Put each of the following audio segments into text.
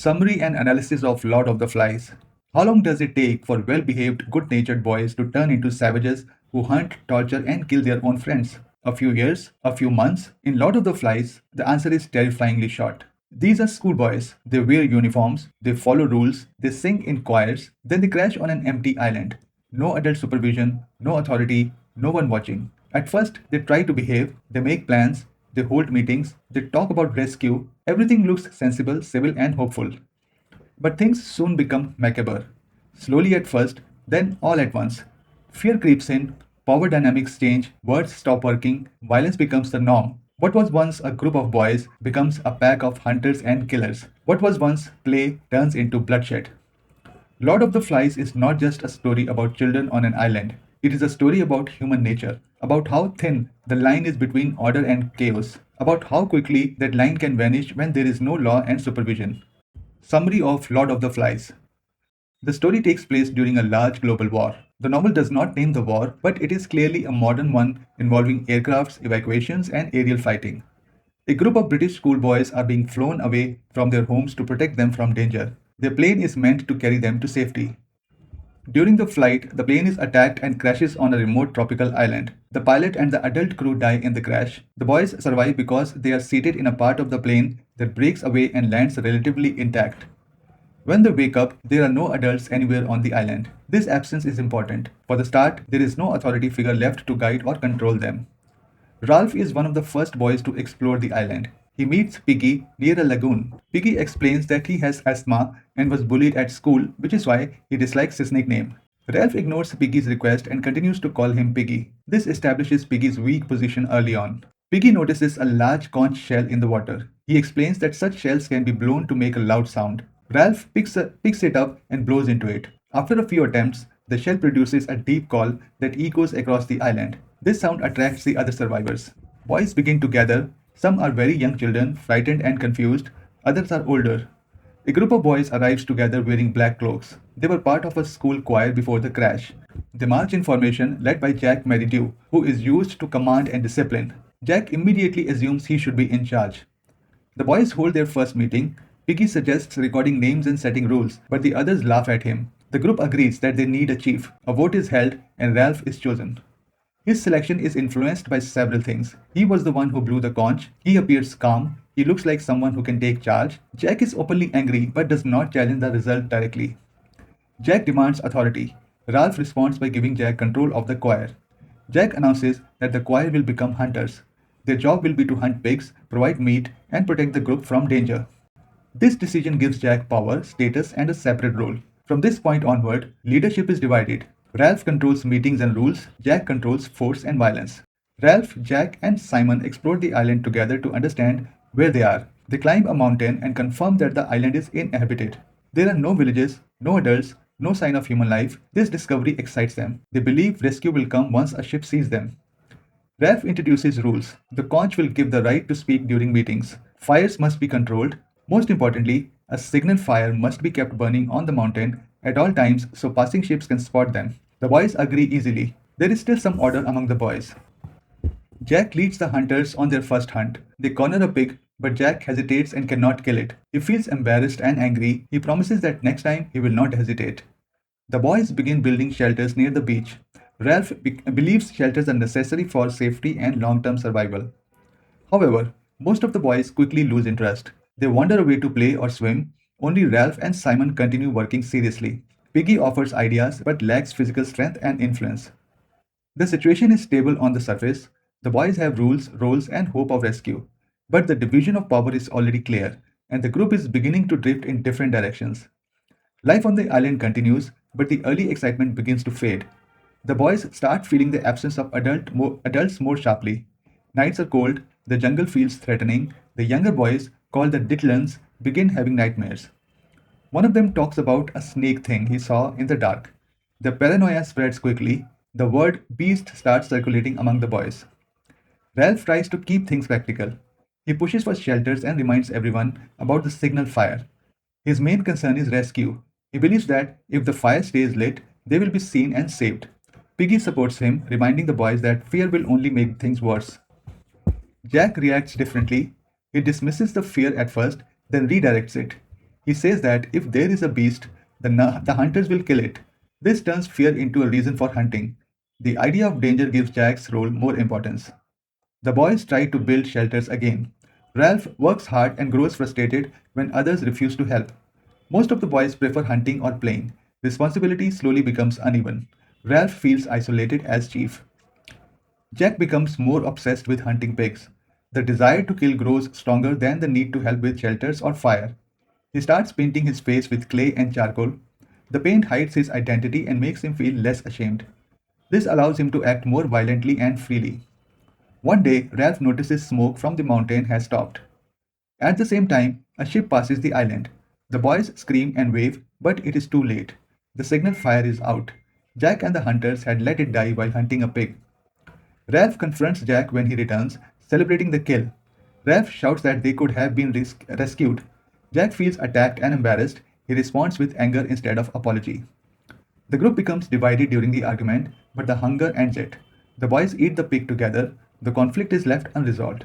Summary and analysis of Lord of the Flies. How long does it take for well behaved, good natured boys to turn into savages who hunt, torture, and kill their own friends? A few years? A few months? In Lord of the Flies, the answer is terrifyingly short. These are schoolboys. They wear uniforms, they follow rules, they sing in choirs, then they crash on an empty island. No adult supervision, no authority, no one watching. At first, they try to behave, they make plans, they hold meetings, they talk about rescue. Everything looks sensible, civil, and hopeful. But things soon become macabre. Slowly at first, then all at once. Fear creeps in, power dynamics change, words stop working, violence becomes the norm. What was once a group of boys becomes a pack of hunters and killers. What was once play turns into bloodshed. Lord of the Flies is not just a story about children on an island. It is a story about human nature, about how thin the line is between order and chaos, about how quickly that line can vanish when there is no law and supervision. Summary of Lord of the Flies. The story takes place during a large global war. The novel does not name the war, but it is clearly a modern one involving aircrafts, evacuations, and aerial fighting. A group of British schoolboys are being flown away from their homes to protect them from danger. Their plane is meant to carry them to safety. During the flight, the plane is attacked and crashes on a remote tropical island. The pilot and the adult crew die in the crash. The boys survive because they are seated in a part of the plane that breaks away and lands relatively intact. When they wake up, there are no adults anywhere on the island. This absence is important. For the start, there is no authority figure left to guide or control them. Ralph is one of the first boys to explore the island. He meets Piggy near a lagoon. Piggy explains that he has asthma and was bullied at school, which is why he dislikes his nickname. Ralph ignores Piggy's request and continues to call him Piggy. This establishes Piggy's weak position early on. Piggy notices a large conch shell in the water. He explains that such shells can be blown to make a loud sound. Ralph picks it up and blows into it. After a few attempts, the shell produces a deep call that echoes across the island. This sound attracts the other survivors. Boys begin to gather. Some are very young children, frightened and confused. Others are older. A group of boys arrives together wearing black cloaks. They were part of a school choir before the crash. They march in formation led by Jack Meridew, who is used to command and discipline. Jack immediately assumes he should be in charge. The boys hold their first meeting. Piggy suggests recording names and setting rules, but the others laugh at him. The group agrees that they need a chief. A vote is held, and Ralph is chosen. His selection is influenced by several things. He was the one who blew the conch. He appears calm. He looks like someone who can take charge. Jack is openly angry but does not challenge the result directly. Jack demands authority. Ralph responds by giving Jack control of the choir. Jack announces that the choir will become hunters. Their job will be to hunt pigs, provide meat, and protect the group from danger. This decision gives Jack power, status, and a separate role. From this point onward, leadership is divided. Ralph controls meetings and rules, Jack controls force and violence. Ralph, Jack, and Simon explore the island together to understand where they are. They climb a mountain and confirm that the island is inhabited. There are no villages, no adults, no sign of human life. This discovery excites them. They believe rescue will come once a ship sees them. Ralph introduces rules. The conch will give the right to speak during meetings. Fires must be controlled. Most importantly, a signal fire must be kept burning on the mountain at all times so passing ships can spot them. The boys agree easily. There is still some order among the boys. Jack leads the hunters on their first hunt. They corner a pig, but Jack hesitates and cannot kill it. He feels embarrassed and angry. He promises that next time he will not hesitate. The boys begin building shelters near the beach. Ralph believes shelters are necessary for safety and long term survival. However, most of the boys quickly lose interest. They wander away to play or swim. Only Ralph and Simon continue working seriously. Piggy offers ideas but lacks physical strength and influence. The situation is stable on the surface. The boys have rules, roles, and hope of rescue. But the division of power is already clear, and the group is beginning to drift in different directions. Life on the island continues, but the early excitement begins to fade. The boys start feeling the absence of adults more sharply. Nights are cold, the jungle feels threatening. The younger boys, called the Ditlans, begin having nightmares. One of them talks about a snake thing he saw in the dark. The paranoia spreads quickly. The word beast starts circulating among the boys. Ralph tries to keep things practical. He pushes for shelters and reminds everyone about the signal fire. His main concern is rescue. He believes that if the fire stays lit, they will be seen and saved. Piggy supports him, reminding the boys that fear will only make things worse. Jack reacts differently. He dismisses the fear at first, then redirects it. He says that if there is a beast, the hunters will kill it. This turns fear into a reason for hunting. The idea of danger gives Jack's role more importance. The boys try to build shelters again. Ralph works hard and grows frustrated when others refuse to help. Most of the boys prefer hunting or playing. Responsibility slowly becomes uneven. Ralph feels isolated as chief. Jack becomes more obsessed with hunting pigs. The desire to kill grows stronger than the need to help with shelters or fire. He starts painting his face with clay and charcoal. The paint hides his identity and makes him feel less ashamed. This allows him to act more violently and freely. One day, Ralph notices smoke from the mountain has stopped. At the same time, a ship passes the island. The boys scream and wave, but it is too late. The signal fire is out. Jack and the hunters had let it die while hunting a pig. Ralph confronts Jack when he returns, celebrating the kill. Ralph shouts that they could have been rescued. Jack feels attacked and embarrassed. He responds with anger instead of apology. The group becomes divided during the argument, but the hunger ends it. The boys eat the pig together. The conflict is left unresolved.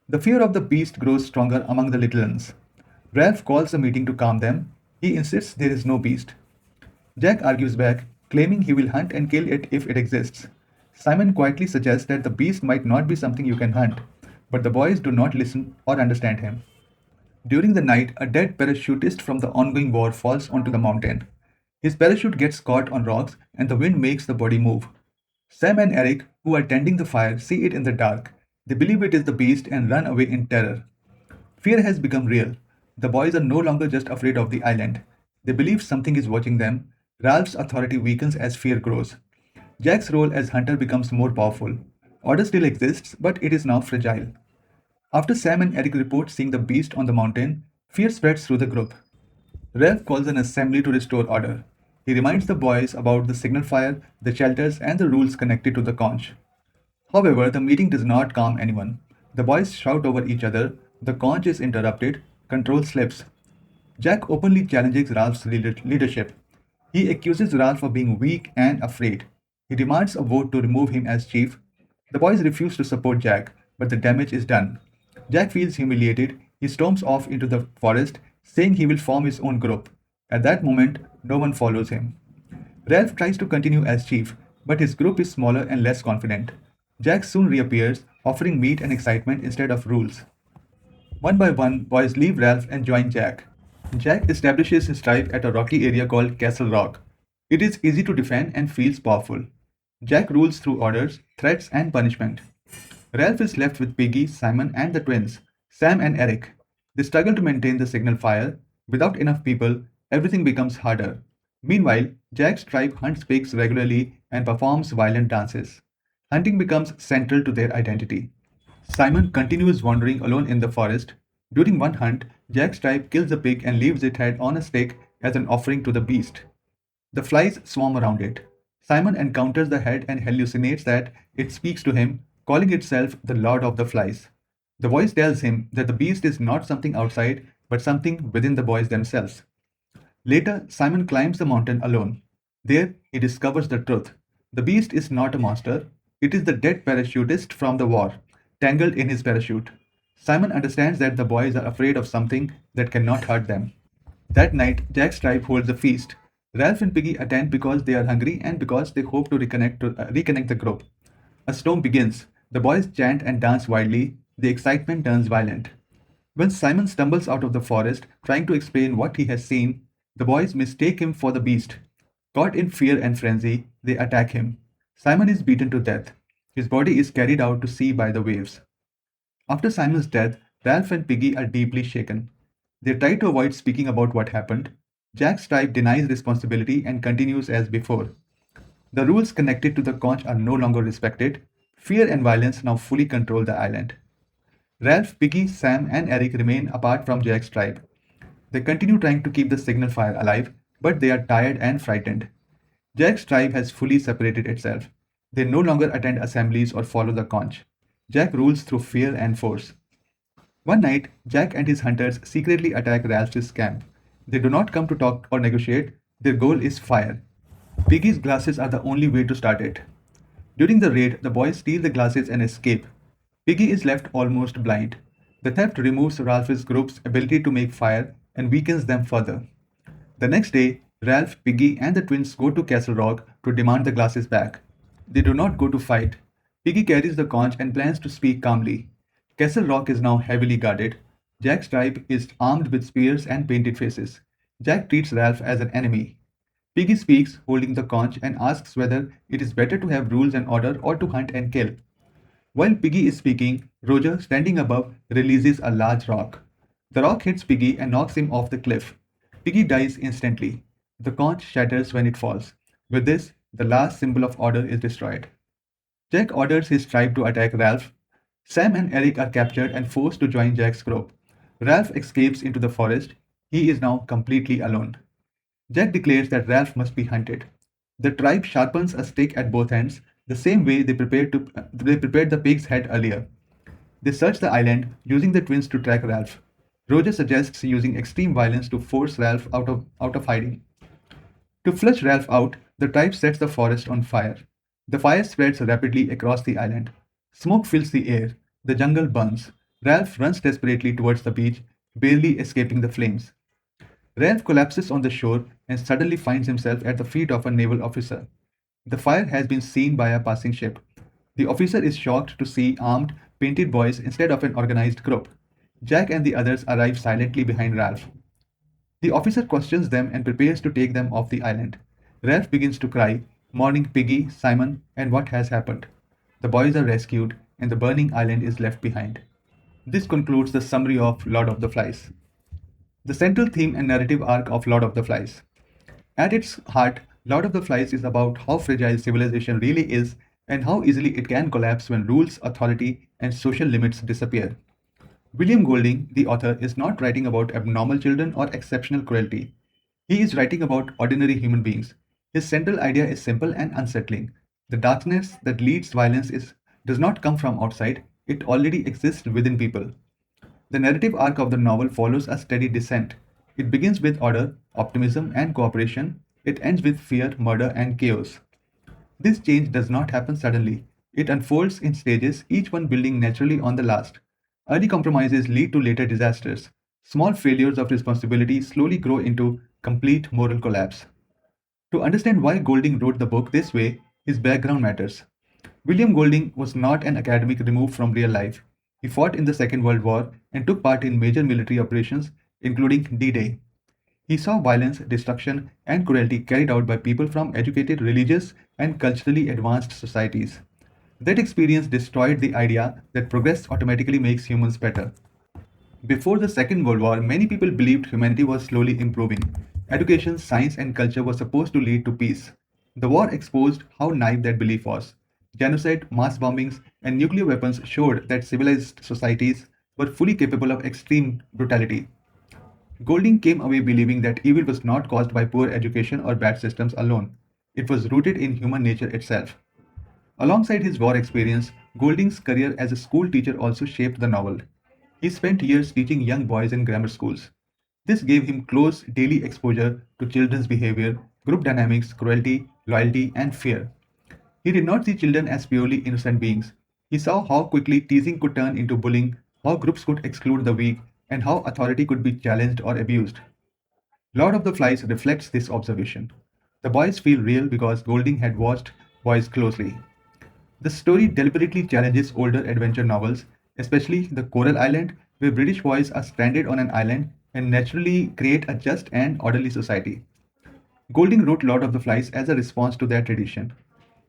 The fear of the beast grows stronger among the little ones. Ralph calls a meeting to calm them. He insists there is no beast. Jack argues back, claiming he will hunt and kill it if it exists. Simon quietly suggests that the beast might not be something you can hunt, but the boys do not listen or understand him. During the night, a dead parachutist from the ongoing war falls onto the mountain. His parachute gets caught on rocks and the wind makes the body move. Sam and Eric, who are tending the fire, see it in the dark. They believe it is the beast and run away in terror. Fear has become real. The boys are no longer just afraid of the island. They believe something is watching them. Ralph's authority weakens as fear grows. Jack's role as hunter becomes more powerful. Order still exists, but it is now fragile. After Sam and Eric report seeing the beast on the mountain, fear spreads through the group. Ralph calls an assembly to restore order. He reminds the boys about the signal fire, the shelters, and the rules connected to the conch. However, the meeting does not calm anyone. The boys shout over each other, the conch is interrupted, control slips. Jack openly challenges Ralph's leadership. He accuses Ralph of being weak and afraid. He demands a vote to remove him as chief. The boys refuse to support Jack, but the damage is done. Jack feels humiliated. He storms off into the forest, saying he will form his own group. At that moment, no one follows him. Ralph tries to continue as chief, but his group is smaller and less confident. Jack soon reappears, offering meat and excitement instead of rules. One by one, boys leave Ralph and join Jack. Jack establishes his tribe at a rocky area called Castle Rock. It is easy to defend and feels powerful. Jack rules through orders, threats, and punishment. Ralph is left with Piggy, Simon, and the twins, Sam and Eric. They struggle to maintain the signal fire. Without enough people, everything becomes harder. Meanwhile, Jack's tribe hunts pigs regularly and performs violent dances. Hunting becomes central to their identity. Simon continues wandering alone in the forest. During one hunt, Jack's tribe kills a pig and leaves its head on a stake as an offering to the beast. The flies swarm around it. Simon encounters the head and hallucinates that it speaks to him, calling itself the Lord of the Flies. The voice tells him that the beast is not something outside, but something within the boys themselves. Later, Simon climbs the mountain alone. There, he discovers the truth. The beast is not a monster, it is the dead parachutist from the war, tangled in his parachute. Simon understands that the boys are afraid of something that cannot hurt them. That night, Jack's tribe holds a feast. Ralph and Piggy attend because they are hungry and because they hope to reconnect the group. A storm begins. The boys chant and dance wildly. The excitement turns violent. When Simon stumbles out of the forest, trying to explain what he has seen, the boys mistake him for the beast. Caught in fear and frenzy, they attack him. Simon is beaten to death. His body is carried out to sea by the waves. After Simon's death, Ralph and Piggy are deeply shaken. They try to avoid speaking about what happened. Jack's tribe denies responsibility and continues as before. The rules connected to the conch are no longer respected. Fear and violence now fully control the island. Ralph, Piggy, Sam, and Eric remain apart from Jack's tribe. They continue trying to keep the signal fire alive, but they are tired and frightened. Jack's tribe has fully separated itself. They no longer attend assemblies or follow the conch. Jack rules through fear and force. One night, Jack and his hunters secretly attack Ralph's camp. They do not come to talk or negotiate, their goal is fire. Piggy's glasses are the only way to start it. During the raid, the boys steal the glasses and escape. Piggy is left almost blind. The theft removes Ralph's group's ability to make fire and weakens them further. The next day, Ralph, Piggy, and the twins go to Castle Rock to demand the glasses back. They do not go to fight. Piggy carries the conch and plans to speak calmly. Castle Rock is now heavily guarded. Jack's tribe is armed with spears and painted faces. Jack treats Ralph as an enemy. Piggy speaks, holding the conch, and asks whether it is better to have rules and order or to hunt and kill. While Piggy is speaking, Roger, standing above, releases a large rock. The rock hits Piggy and knocks him off the cliff. Piggy dies instantly. The conch shatters when it falls. With this, the last symbol of order is destroyed. Jack orders his tribe to attack Ralph. Sam and Eric are captured and forced to join Jack's group. Ralph escapes into the forest. He is now completely alone. Jack declares that Ralph must be hunted. The tribe sharpens a stick at both ends, the same way they prepared the pig's head earlier. They search the island, using the twins to track Ralph. Roger suggests using extreme violence to force Ralph out of hiding. To flush Ralph out, the tribe sets the forest on fire. The fire spreads rapidly across the island. Smoke fills the air. The jungle burns. Ralph runs desperately towards the beach, barely escaping the flames. Ralph collapses on the shore and suddenly finds himself at the feet of a naval officer. The fire has been seen by a passing ship. The officer is shocked to see armed, painted boys instead of an organized group. Jack and the others arrive silently behind Ralph. The officer questions them and prepares to take them off the island. Ralph begins to cry, mourning Piggy, Simon, and what has happened. The boys are rescued, and the burning island is left behind. This concludes the summary of Lord of the Flies. The central theme and narrative arc of Lord of the Flies. At its heart, Lord of the Flies is about how fragile civilization really is and how easily it can collapse when rules, authority, and social limits disappear. William Golding, the author, is not writing about abnormal children or exceptional cruelty. He is writing about ordinary human beings. His central idea is simple and unsettling. The darkness that leads violence does not come from outside, it already exists within people. The narrative arc of the novel follows a steady descent. It begins with order, optimism, and cooperation. It ends with fear, murder, and chaos. This change does not happen suddenly. It unfolds in stages, each one building naturally on the last. Early compromises lead to later disasters. Small failures of responsibility slowly grow into complete moral collapse. To understand why Golding wrote the book this way, his background matters. William Golding was not an academic removed from real life. He fought in the Second World War and took part in major military operations, including D Day. He saw violence, destruction, and cruelty carried out by people from educated, religious, and culturally advanced societies. That experience destroyed the idea that progress automatically makes humans better. Before the Second World War, many people believed humanity was slowly improving. Education, science, and culture were supposed to lead to peace. The war exposed how naive that belief was. Genocide, mass bombings, and nuclear weapons showed that civilized societies were fully capable of extreme brutality. Golding came away believing that evil was not caused by poor education or bad systems alone. It was rooted in human nature itself. Alongside his war experience, Golding's career as a school teacher also shaped the novel. He spent years teaching young boys in grammar schools. This gave him close daily exposure to children's behavior, group dynamics, cruelty, loyalty, and fear. He did not see children as purely innocent beings. He saw how quickly teasing could turn into bullying, how groups could exclude the weak, and how authority could be challenged or abused. Lord of the Flies reflects this observation. The boys feel real because Golding had watched boys closely. The story deliberately challenges older adventure novels, especially The Coral Island, where British boys are stranded on an island and naturally create a just and orderly society. Golding wrote Lord of the Flies as a response to that tradition.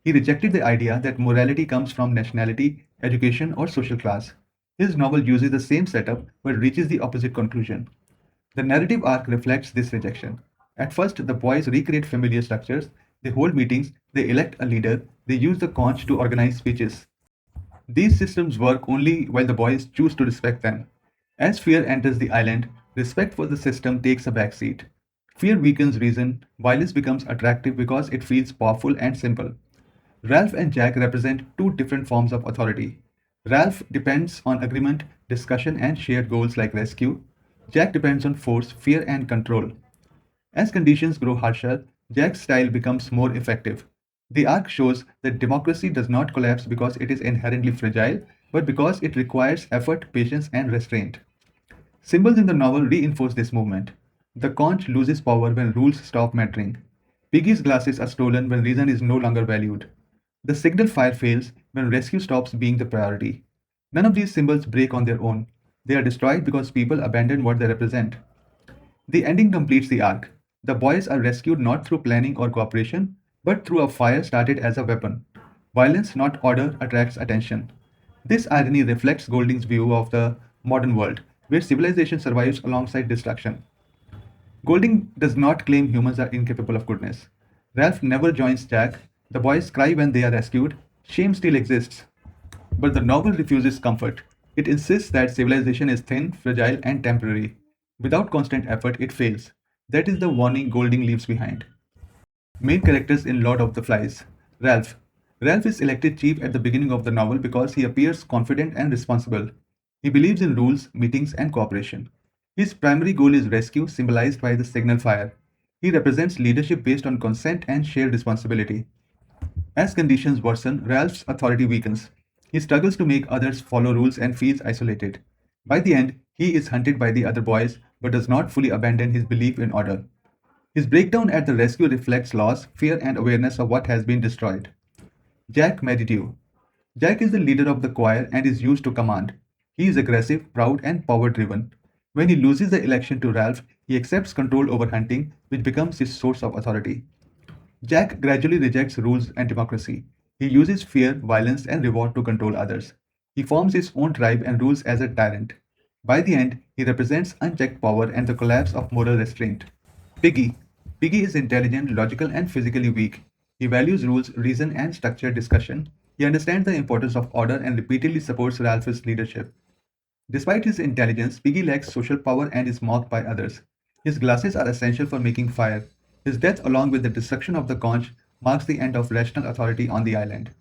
He rejected the idea that morality comes from nationality, education, or social class. His novel uses the same setup but reaches the opposite conclusion. The narrative arc reflects this rejection. At first, the boys recreate familiar structures. They hold meetings, they elect a leader, they use the conch to organize speeches. These systems work only while the boys choose to respect them. As fear enters the island, respect for the system takes a backseat. Fear weakens reason, violence becomes attractive because it feels powerful and simple. Ralph and Jack represent two different forms of authority. Ralph depends on agreement, discussion, and shared goals like rescue. Jack depends on force, fear, and control. As conditions grow harsher, Jack's style becomes more effective. The arc shows that democracy does not collapse because it is inherently fragile, but because it requires effort, patience, and restraint. Symbols in the novel reinforce this movement. The conch loses power when rules stop mattering. Piggy's glasses are stolen when reason is no longer valued. The signal fire fails when rescue stops being the priority. None of these symbols break on their own. They are destroyed because people abandon what they represent. The ending completes the arc. The boys are rescued not through planning or cooperation, but through a fire started as a weapon. Violence, not order, attracts attention. This irony reflects Golding's view of the modern world, where civilization survives alongside destruction. Golding does not claim humans are incapable of goodness. Ralph never joins Jack. The boys cry when they are rescued. Shame still exists. But the novel refuses comfort. It insists that civilization is thin, fragile, and temporary. Without constant effort, it fails. That is the warning Golding leaves behind. Main characters in Lord of the Flies. Ralph. Ralph is elected chief at the beginning of the novel because he appears confident and responsible. He believes in rules, meetings, and cooperation. His primary goal is rescue, symbolized by the signal fire. He represents leadership based on consent and shared responsibility. As conditions worsen, Ralph's authority weakens. He struggles to make others follow rules and feels isolated. By the end, he is hunted by the other boys but does not fully abandon his belief in order. His breakdown at the rescue reflects loss, fear, and awareness of what has been destroyed. Jack Merridew. Jack is the leader of the choir and is used to command. He is aggressive, proud, and power driven. When he loses the election to Ralph, he accepts control over hunting, which becomes his source of authority. Jack gradually rejects rules and democracy. He uses fear, violence, and reward to control others. He forms his own tribe and rules as a tyrant. By the end, he represents unchecked power and the collapse of moral restraint. Piggy. Piggy is intelligent, logical, and physically weak. He values rules, reason, and structured discussion. He understands the importance of order and repeatedly supports Ralph's leadership. Despite his intelligence, Piggy lacks social power and is mocked by others. His glasses are essential for making fire. His death, along with the destruction of the conch, marks the end of rational authority on the island.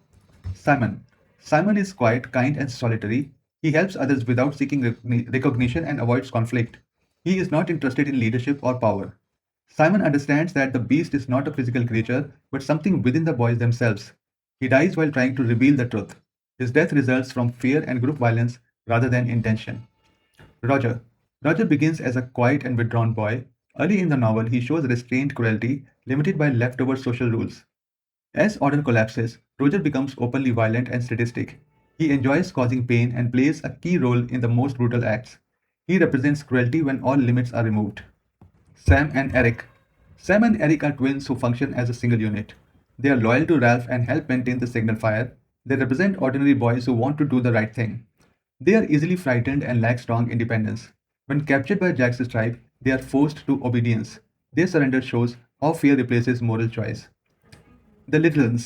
Simon. Simon is quiet, kind, and solitary. He helps others without seeking recognition and avoids conflict. He is not interested in leadership or power. Simon understands that the beast is not a physical creature, but something within the boys themselves. He dies while trying to reveal the truth. His death results from fear and group violence rather than intention. Roger. Roger begins as a quiet and withdrawn boy. Early in the novel, he shows restrained cruelty, limited by leftover social rules. As order collapses, Roger becomes openly violent and sadistic. He enjoys causing pain and plays a key role in the most brutal acts. He represents cruelty when all limits are removed. Sam and Eric. Sam and Eric are twins who function as a single unit. They are loyal to Ralph and help maintain the signal fire. They represent ordinary boys who want to do the right thing. They are easily frightened and lack strong independence. When captured by Jack's tribe, they are forced to obedience. Their surrender shows how fear replaces moral choice. The Little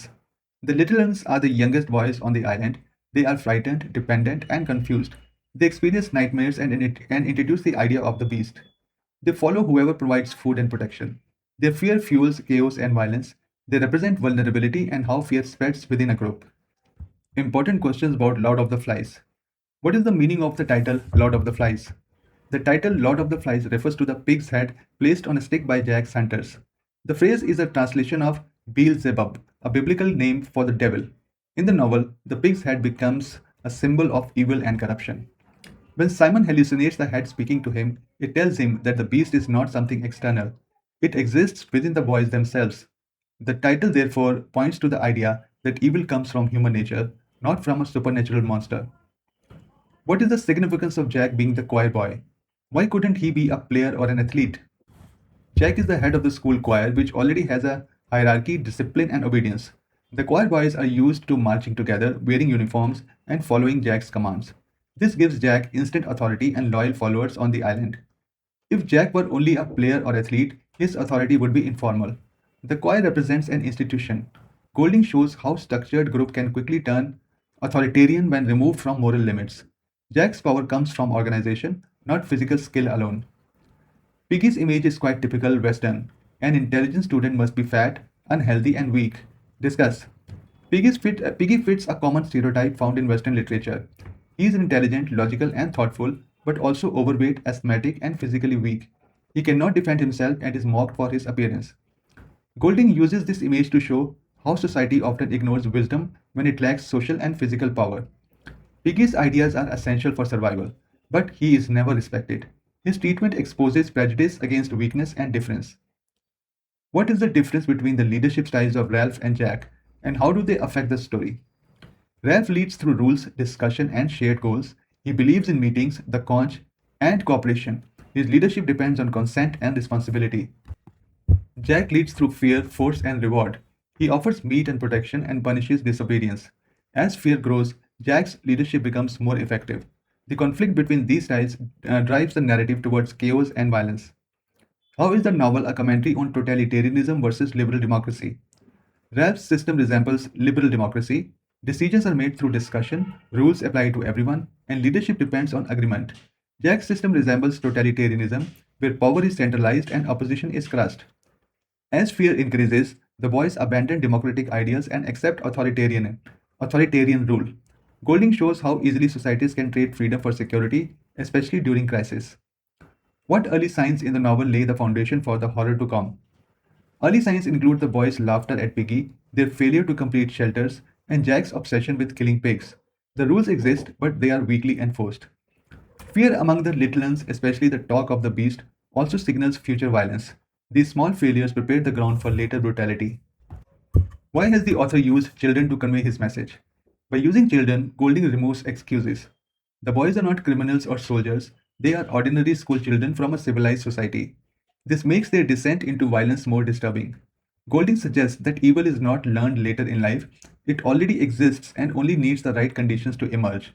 The Little are the youngest boys on the island. They are frightened, dependent, and confused. They experience nightmares and introduce the idea of the beast. They follow whoever provides food and protection. Their fear fuels chaos and violence. They represent vulnerability and how fear spreads within a group. Important questions about Lord of the Flies. What is the meaning of the title Lord of the Flies? The title Lord of the Flies refers to the pig's head placed on a stick by Jack's hunters. The phrase is a translation of Beelzebub, a biblical name for the devil. In the novel, the pig's head becomes a symbol of evil and corruption. When Simon hallucinates the head speaking to him, it tells him that the beast is not something external. It exists within the boys themselves. The title therefore points to the idea that evil comes from human nature, not from a supernatural monster. What is the significance of Jack being the choir boy? Why couldn't he be a player or an athlete? Jack is the head of the school choir, which already has a hierarchy, discipline, and obedience. The choir boys are used to marching together, wearing uniforms, and following Jack's commands. This gives Jack instant authority and loyal followers on the island. If Jack were only a player or athlete, his authority would be informal. The choir represents an institution. Golding shows how structured group can quickly turn authoritarian when removed from moral limits. Jack's power comes from organization, not physical skill alone. Piggy's image is quite typical Western. An intelligent student must be fat, unhealthy, and weak. Discuss. Piggy fits a common stereotype found in Western literature. He is intelligent, logical, and thoughtful, but also overweight, asthmatic, and physically weak. He cannot defend himself and is mocked for his appearance. Golding uses this image to show how society often ignores wisdom when it lacks social and physical power. Piggy's ideas are essential for survival, but he is never respected. His treatment exposes prejudice against weakness and difference. What is the difference between the leadership styles of Ralph and Jack, and how do they affect the story? Ralph leads through rules, discussion, and shared goals. He believes in meetings, the conch, and cooperation. His leadership depends on consent and responsibility. Jack leads through fear, force, and reward. He offers meat and protection and punishes disobedience. As fear grows, Jack's leadership becomes more effective. The conflict between these styles drives the narrative towards chaos and violence. How is the novel a commentary on totalitarianism versus liberal democracy? Ralph's system resembles liberal democracy. Decisions are made through discussion, rules apply to everyone, and leadership depends on agreement. Jack's system resembles totalitarianism, where power is centralized and opposition is crushed. As fear increases, the boys abandon democratic ideals and accept authoritarian rule. Golding shows how easily societies can trade freedom for security, especially during crisis. What early signs in the novel lay the foundation for the horror to come? Early signs include the boys' laughter at Piggy, their failure to complete shelters, and Jack's obsession with killing pigs. The rules exist, but they are weakly enforced. Fear among the little ones, especially the talk of the beast, also signals future violence. These small failures prepare the ground for later brutality. Why has the author used children to convey his message? By using children, Golding removes excuses. The boys are not criminals or soldiers, they are ordinary school children from a civilized society. This makes their descent into violence more disturbing. Golding suggests that evil is not learned later in life, it already exists and only needs the right conditions to emerge.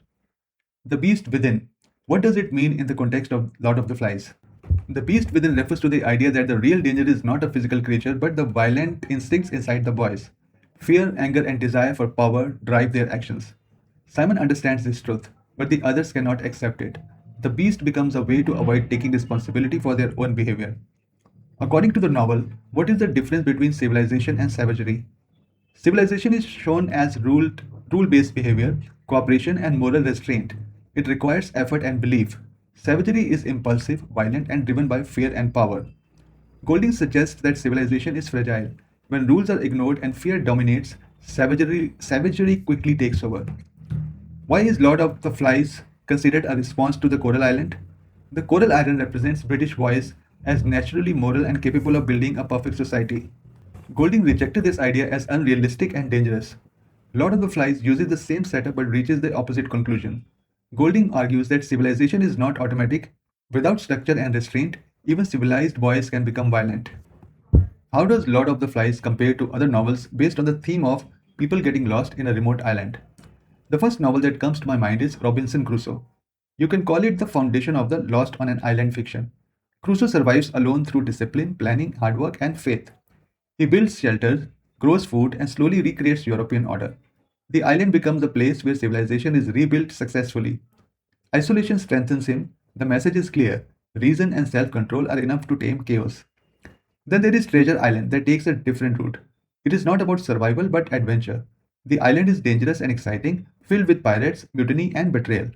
The beast within. What does it mean in the context of Lord of the Flies? The beast within refers to the idea that the real danger is not a physical creature but the violent instincts inside the boys. Fear, anger, and desire for power drive their actions. Simon understands this truth, but the others cannot accept it. The beast becomes a way to avoid taking responsibility for their own behavior. According to the novel, what is the difference between civilization and savagery? Civilization is shown as rule-based behavior, cooperation, and moral restraint. It requires effort and belief. Savagery is impulsive, violent, and driven by fear and power. Golding suggests that civilization is fragile. When rules are ignored and fear dominates, savagery quickly takes over. Why is Lord of the Flies considered a response to the Coral Island? The Coral Island represents British voice as naturally moral and capable of building a perfect society. Golding rejected this idea as unrealistic and dangerous. Lord of the Flies uses the same setup but reaches the opposite conclusion. Golding argues that civilization is not automatic. Without structure and restraint, even civilized boys can become violent. How does Lord of the Flies compare to other novels based on the theme of people getting lost in a remote island? The first novel that comes to my mind is Robinson Crusoe. You can call it the foundation of the Lost on an Island fiction. Crusoe survives alone through discipline, planning, hard work, and faith. He builds shelters, grows food, and slowly recreates European order. The island becomes a place where civilization is rebuilt successfully. Isolation strengthens him. The message is clear. Reason and self control are enough to tame chaos. Then there is Treasure Island that takes a different route. It is not about survival but adventure. The island is dangerous and exciting, filled with pirates, mutiny, and betrayal.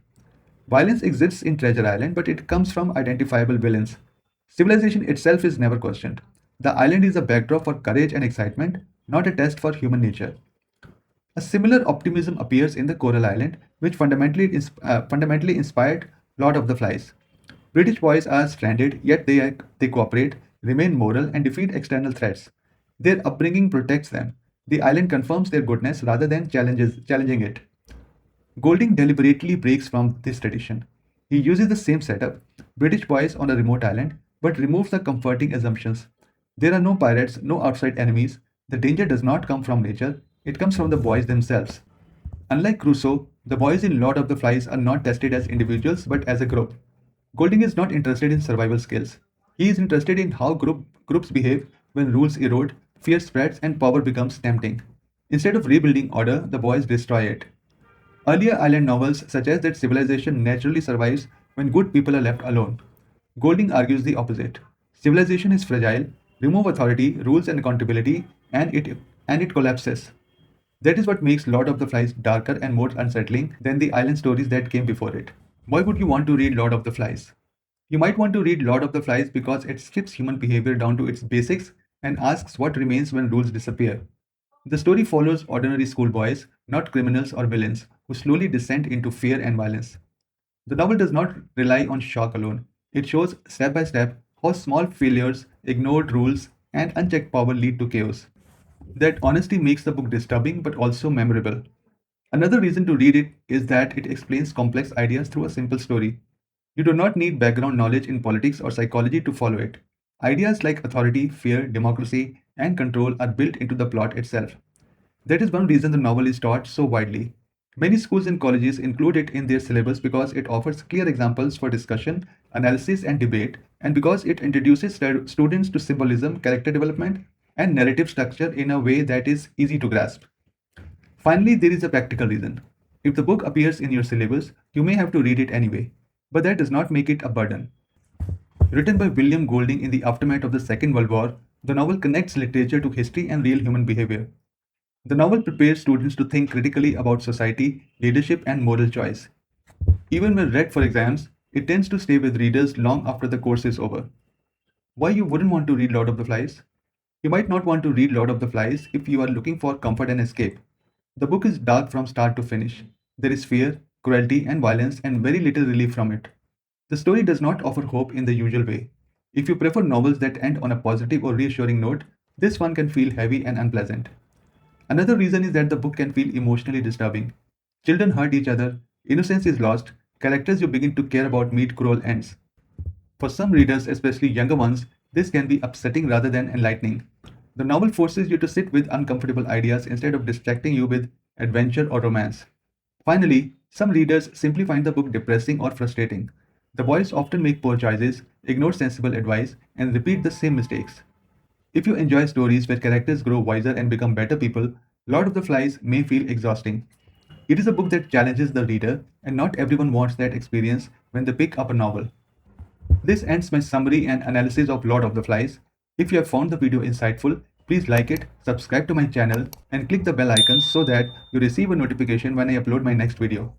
Violence exists in Treasure Island, but it comes from identifiable villains. Civilization itself is never questioned. The island is a backdrop for courage and excitement, not a test for human nature. A similar optimism appears in the Coral Island, which fundamentally inspired Lord of the Flies. British boys are stranded, yet they cooperate, remain moral, and defeat external threats. Their upbringing protects them. The island confirms their goodness rather than challenging it. Golding deliberately breaks from this tradition. He uses the same setup, British boys on a remote island, but removes the comforting assumptions. There are no pirates, no outside enemies. The danger does not come from nature, it comes from the boys themselves. Unlike Crusoe, the boys in Lord of the Flies are not tested as individuals but as a group. Golding is not interested in survival skills. He is interested in how groups behave when rules erode, fear spreads, and power becomes tempting. Instead of rebuilding order, the boys destroy it. Earlier island novels suggest that civilization naturally survives when good people are left alone. Golding argues the opposite. Civilization is fragile, remove authority, rules, and accountability, and it collapses. That is what makes Lord of the Flies darker and more unsettling than the island stories that came before it. Why would you want to read Lord of the Flies? You might want to read Lord of the Flies because it strips human behavior down to its basics and asks what remains when rules disappear. The story follows ordinary schoolboys, not criminals or villains, who slowly descend into fear and violence. The novel does not rely on shock alone, It shows step by step how small failures, ignored rules, and unchecked power lead to chaos. That honesty makes the book disturbing but also memorable. Another reason to read it is that it explains complex ideas through a simple story. You do not need background knowledge in politics or psychology to follow it. Ideas like authority, fear, democracy, and control are built into the plot itself. That is one reason the novel is taught so widely. Many schools and colleges include it in their syllabus because it offers clear examples for discussion, analysis, and debate, and because it introduces students to symbolism, character development, and narrative structure in a way that is easy to grasp. Finally, there is a practical reason. If the book appears in your syllabus, you may have to read it anyway, but that does not make it a burden. Written by William Golding in the aftermath of the Second World War, the novel connects literature to history and real human behavior. The novel prepares students to think critically about society, leadership, and moral choice. Even when read for exams, it tends to stay with readers long after the course is over. Why you wouldn't want to read Lord of the Flies? You might not want to read Lord of the Flies if you are looking for comfort and escape. The book is dark from start to finish. There is fear, cruelty, and violence, and very little relief from it. The story does not offer hope in the usual way. If you prefer novels that end on a positive or reassuring note, this one can feel heavy and unpleasant. Another reason is that the book can feel emotionally disturbing. Children hurt each other, innocence is lost, characters you begin to care about meet cruel ends. For some readers, especially younger ones, this can be upsetting rather than enlightening. The novel forces you to sit with uncomfortable ideas instead of distracting you with adventure or romance. Finally, some readers simply find the book depressing or frustrating. The boys often make poor choices, ignore sensible advice, and repeat the same mistakes. If you enjoy stories where characters grow wiser and become better people, Lord of the Flies may feel exhausting. It is a book that challenges the reader, and not everyone wants that experience when they pick up a novel. This ends my summary and analysis of Lord of the Flies. If you have found the video insightful, please like it, subscribe to my channel, and click the bell icon so that you receive a notification when I upload my next video.